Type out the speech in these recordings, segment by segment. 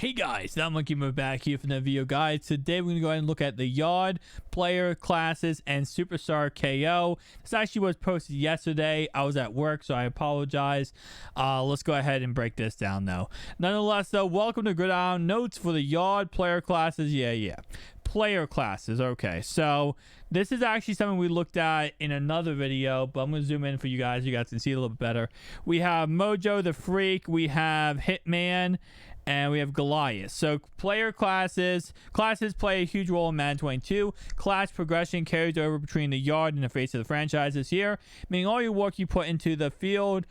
Hey guys, I'm Gamemodes back here for another video, guys. Today we're going to go ahead and look at the yard, player, classes, and superstar KO. This actually was posted yesterday. I was at work, so I apologize. Let's go ahead and break this down, though. Nonetheless, though, welcome to Gridiron Notes for the yard, player, classes. Yeah. Player classes. Okay, so this is actually something we looked at in another video, but I'm going to zoom in for you guys. You guys can see it a little bit better. We have Mojo the Freak, we have Hitman, and we have Goliath. So player classes play a huge role in Madden 22. Class progression carries over between the yard and the face of the franchise this year, meaning all your work you put into the field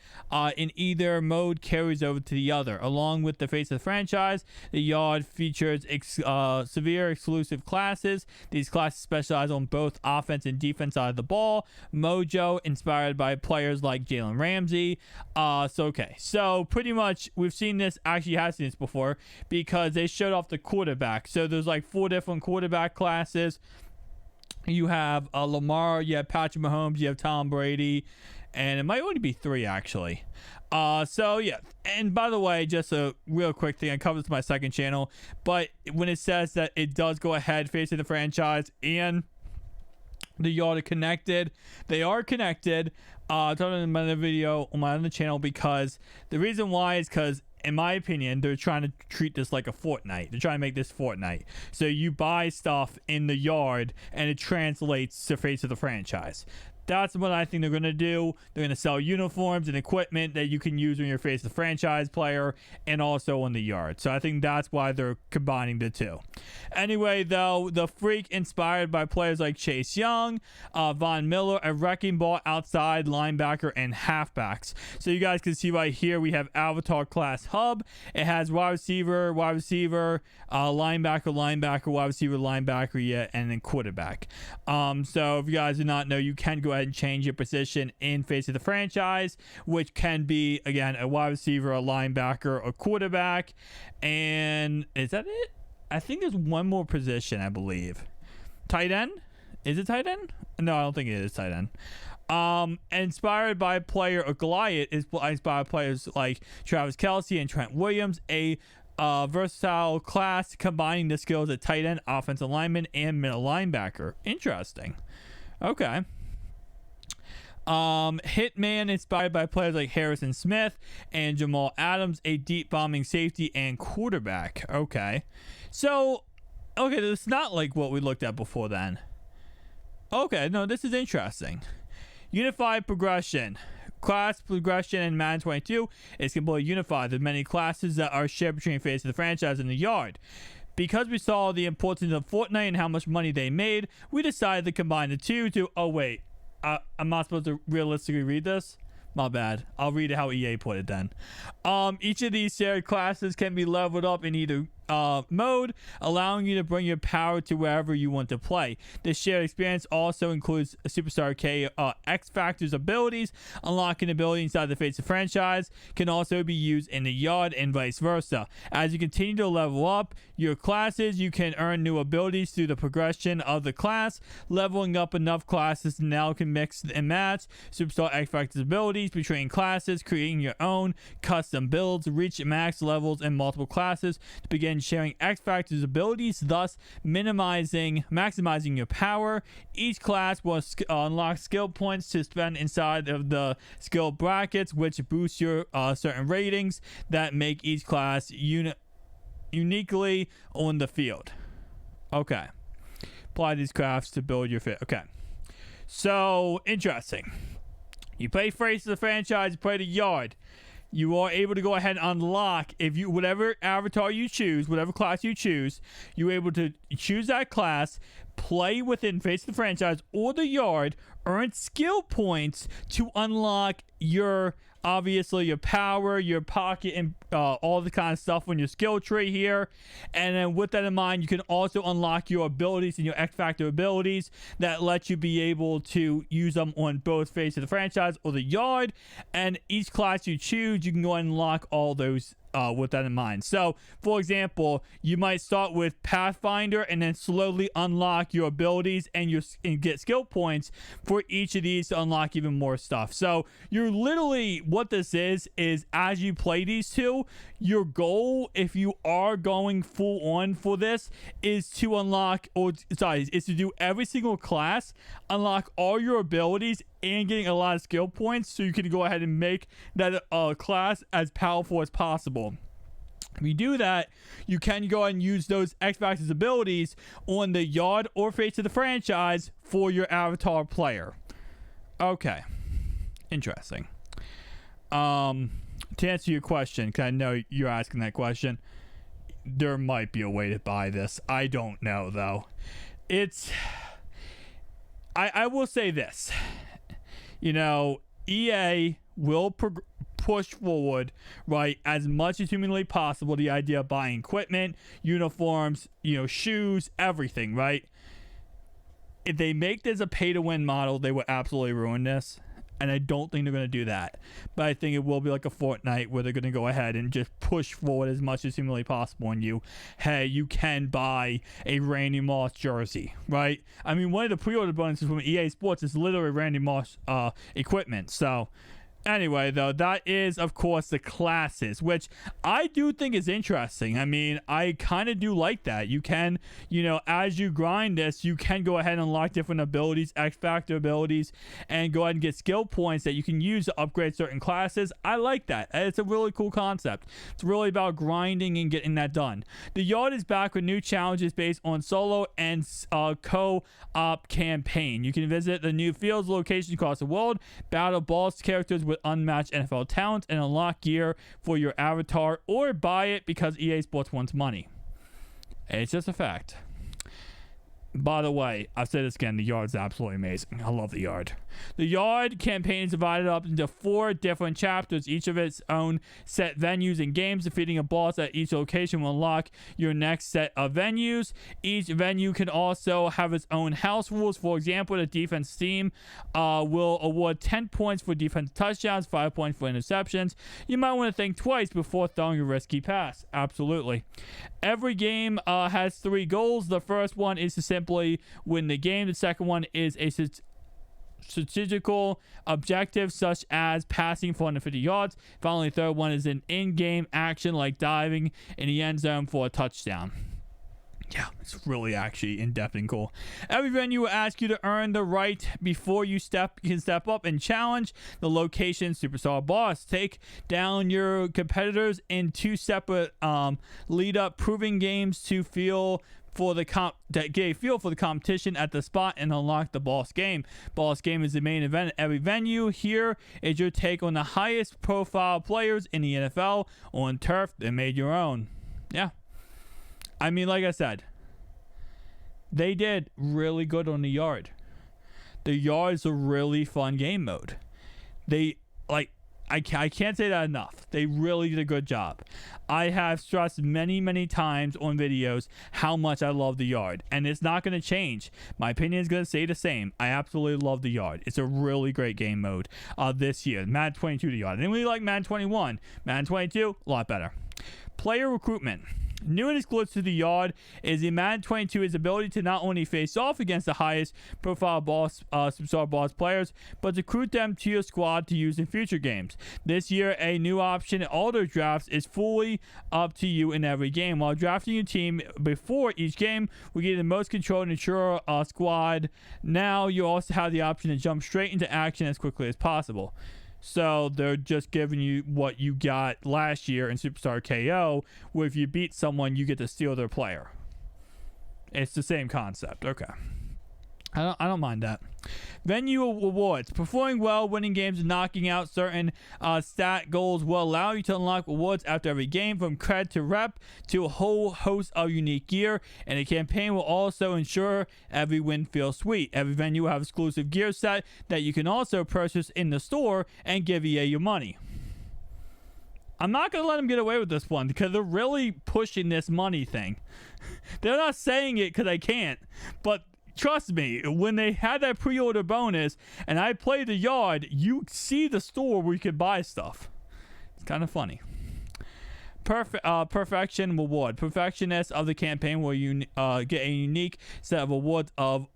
in either mode carries over to the other. Along with the face of the franchise, the yard features severe exclusive classes. These classes specialize on both offense and defense side of the ball. Mojo, inspired by players like Jalen Ramsey. So pretty much we've seen this, actually has seen this before, because they showed off the quarterback. So there's like 4 different quarterback classes. You have Lamar, you have Patrick Mahomes, you have Tom Brady, and it might only be 3 actually. So yeah, and by the way, just a real quick thing, I covered this in my second channel, but when it says that it does go ahead facing the franchise and the yard are connected, they are connected. I told in another video on my other channel, because the reason why is because, in my opinion, they're trying to treat this like a Fortnite. They're trying to make this Fortnite. So you buy stuff in the yard and it translates to face of the franchise. That's what I think they're going to do. They're going to sell uniforms and equipment that you can use when you're face the franchise player and also in the yard. So I think that's why they're combining the two. Anyway, though, the Freak, inspired by players like Chase Young, Von Miller, a wrecking ball outside linebacker, and halfbacks. So you guys can see right here we have Avatar Class Hub. It has wide receiver, linebacker, wide receiver, linebacker, yeah, and then quarterback. So if you guys do not know, you can go ahead and change your position in face of the franchise, which can be, again, a wide receiver, a linebacker, a quarterback, and is that it? I think there's one more position, I believe. Tight end? Is it tight end? No, I don't think it is tight end. Inspired by a player, or Goliath is inspired by players like Travis Kelce and Trent Williams, a versatile class combining the skills of tight end, offensive lineman, and middle linebacker. Interesting. Okay. Hitman, inspired by players like Harrison Smith and Jamal Adams, a deep bombing safety and quarterback. Okay, so this is not like what we looked at before then. Okay, no, this is interesting. Unified progression. Class progression in Madden 22 is completely unified. There's many classes that are shared between face of the franchise and the yard. Because we saw the importance of Fortnite and how much money they made, we decided to combine the two to... Oh, wait. I'm not supposed to realistically read this? My bad. I'll read it how EA put it then. Each of these shared classes can be leveled up in either mode, allowing you to bring your power to wherever you want to play. This shared experience also includes Superstar K X Factor's abilities. Unlocking ability inside the face of franchise can also be used in the yard and vice versa. As you continue to level up your classes, you can earn new abilities through the progression of the class. Leveling up enough classes now can mix and match Superstar X Factor's abilities between classes, creating your own custom builds, reach max levels in multiple classes to begin sharing X Factor's abilities, thus maximizing your power. Each class will unlock skill points to spend inside of the skill brackets, which boost your certain ratings that make each class uniquely on the field. Okay. Apply these crafts to build your fit. Okay. So, interesting. You play face of the franchise, you play the yard. You are able to go ahead and unlock, whatever avatar you choose, whatever class you choose, you're able to choose that class, play within face of the franchise or the yard, earn skill points to unlock your power, your pocket, and all the kind of stuff on your skill tree here. And then with that in mind, you can also unlock your abilities and your X Factor abilities that let you be able to use them on both face of the franchise or the yard. And each class you choose, you can go and unlock all those with that in mind. So, for example, you might start with Pathfinder and then slowly unlock your abilities and get skill points for each of these to unlock even more stuff. So, you're literally, what this is as you play these two, your goal, if you are going full on for this, is to is to do every single class, unlock all your abilities, and getting a lot of skill points so you can go ahead and make that class as powerful as possible. If you do that, you can go ahead and use those X Factor's abilities on the yard or face of the franchise for your avatar player. Okay. Interesting. To answer your question, because I know you're asking that question, there might be a way to buy this. I don't know, though. I will say this. You know, EA will push forward, right, as much as humanly possible, the idea of buying equipment, uniforms, shoes, everything, right? If they make this a pay-to-win model, they will absolutely ruin this. And I don't think they're going to do that. But I think it will be like a Fortnite where they're going to go ahead and just push forward as much as humanly possible on you. Hey, you can buy a Randy Moss jersey, right? I mean, one of the pre-order bonuses from EA Sports is literally Randy Moss equipment. So, anyway, though, that is, of course, the classes, which I do think is interesting. I mean, I kind of do like that. You can, as you grind this, you can go ahead and unlock different abilities, X Factor abilities, and go ahead and get skill points that you can use to upgrade certain classes. I like that. It's a really cool concept. It's really about grinding and getting that done. The yard is back with new challenges based on solo and co-op campaign. You can visit the new fields locations across the world, battle boss characters with unmatched NFL talent, and unlock gear for your avatar, or buy it because EA Sports wants money. It's just a fact. By the way, I've said this again, the yard's absolutely amazing. I love the yard. The yard campaign is divided up into 4 different chapters, each of its own set venues and games. Defeating a boss at each location will unlock your next set of venues. Each venue can also have its own house rules. For example, the defense team will award 10 points for defensive touchdowns, 5 points for interceptions. You might want to think twice before throwing a risky pass. Absolutely. Every game has 3 goals. The first one is to simply win the game. The second one is a strategical objective, such as passing 450 yards. Finally, the third one is an in-game action like diving in the end zone for a touchdown. Yeah, it's really actually in-depth and cool. Every venue will ask you to earn the right before you can step up and challenge the location superstar boss. Take down your competitors in 2 separate lead-up proving games to feel for the get a feel for the competition at the spot and unlock the boss game. Boss game is the main event at every venue. Here is your take on the highest profile players in the NFL on turf that made your own. Yeah. I mean, like I said, they did really good on the yard. The yard's a really fun game mode. I can't say that enough. They really did a good job. I have stressed many, many times on videos how much I love the yard, and it's not going to change. My opinion is going to stay the same. I absolutely love the yard. It's a really great game mode this year. Madden 22 the yard. I didn't really like Madden 21. Madden 22, a lot better. Player recruitment. New and exclusive to the yard is the Madden 22's ability to not only face off against the highest profile superstar boss players, but to recruit them to your squad to use in future games. This year, a new option in all their drafts is fully up to you in every game. While drafting your team before each game will give you the most control and ensure a squad. Now you also have the option to jump straight into action as quickly as possible. So they're just giving you what you got last year in Superstar KO, where if you beat someone, you get to steal their player. It's the same concept. Okay. I don't mind that. Venue awards. Performing well, winning games, and knocking out certain stat goals will allow you to unlock awards after every game, from cred to rep to a whole host of unique gear. And the campaign will also ensure every win feels sweet. Every venue will have exclusive gear set that you can also purchase in the store and give EA your money. I'm not going to let them get away with this one because they're really pushing this money thing. They're not saying it because I can't, but trust me, when they had that pre-order bonus and I played the yard, you see the store where you could buy stuff. It's kind of funny. Perfection reward. Perfectionists of the campaign will get a unique set of awards of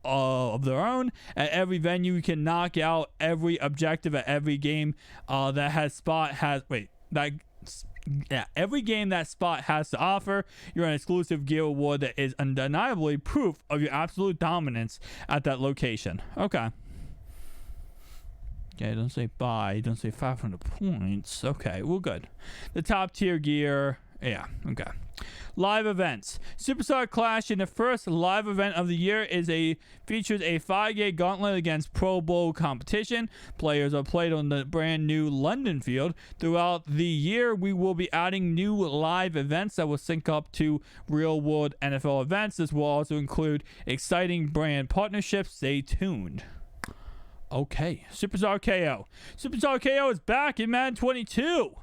their own. At every venue, you can knock out every objective at every game every game that spot has to offer. You're an exclusive gear award that is undeniably proof of your absolute dominance at that location. Okay. Okay, don't say buy. Don't say 500 points. Okay, well, good. The top tier gear. Yeah, okay. Live events. Superstar Clash in the first live event of the year features a 5-game gauntlet against Pro Bowl competition. Players are played on the brand new London field. Throughout the year, we will be adding new live events that will sync up to real world NFL events. This will also include exciting brand partnerships. Stay tuned. Okay, Superstar KO. Superstar KO is back in Madden 22.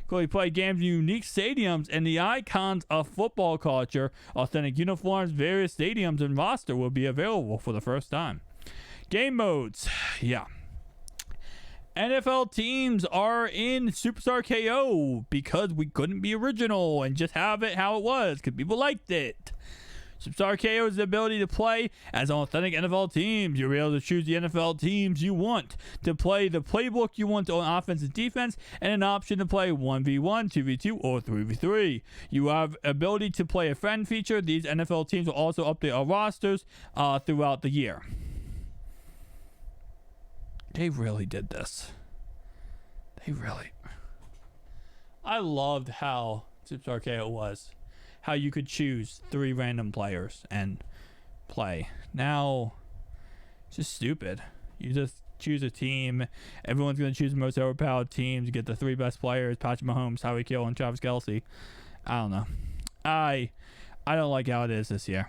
We play games in unique stadiums and the icons of football culture. Authentic uniforms, various stadiums, and roster will be available for the first time. Game modes. Yeah. NFL teams are in Superstar KO because we couldn't be original and just have it how it was because people liked it. Superstar KO is the ability to play as authentic NFL teams. You'll be able to choose the NFL teams you want, to play the playbook you want on offense and defense, and an option to play 1v1, 2v2, or 3v3. You have ability to play a friend feature. These NFL teams will also update our rosters throughout the year. They really did this. I loved how Superstar KO was. How you could choose 3 random players and play. Now, it's just stupid. You just choose a team. Everyone's going to choose the most overpowered teams. You get the 3 best players, Patrick Mahomes, Tyreek Hill, and Travis Kelce. I don't know. I don't like how it is this year.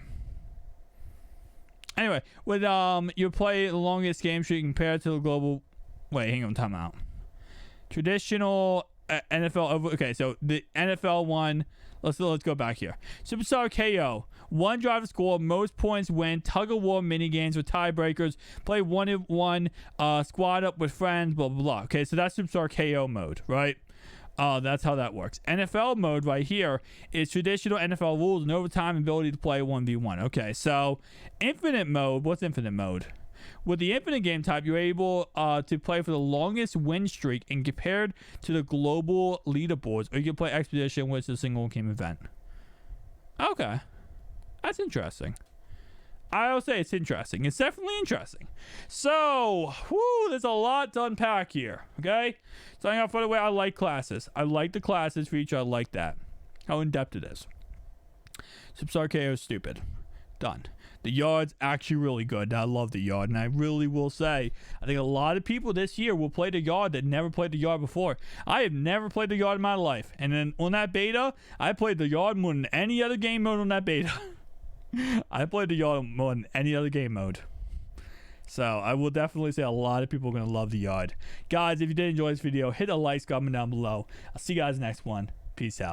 Anyway, with you play the longest game streak compared to the global. Wait, hang on, time out. Traditional NFL. Okay, so the NFL one. Let's go back here. Superstar KO. 1 drive to score, most points win, tug of war mini games with tiebreakers, play 1v1, squad up with friends, blah blah blah. Okay, so that's Superstar KO mode, right? That's how that works. NFL mode right here is traditional NFL rules and overtime ability to play 1v1. Okay, so infinite mode. What's infinite mode? With the infinite game type, you're able to play for the longest win streak and compared to the global leaderboards, or you can play Expedition, which is a single game event. Okay. That's interesting. I'll say it's interesting. It's definitely interesting. So, there's a lot to unpack here, okay? Starting off, by the way, I like classes. I like the classes feature. I like that. How in-depth it is. Superstar KO is stupid. Done. The yard's actually really good. I love the yard, and I really will say, I think a lot of people this year will play the yard that never played the yard before. I have never played the yard in my life, and then on that beta, I played the yard more than any other game mode on that beta. I played the yard more than any other game mode. So I will definitely say a lot of people are going to love the yard. Guys, if you did enjoy this video, hit a like, comment down below. I'll see you guys next one. Peace out.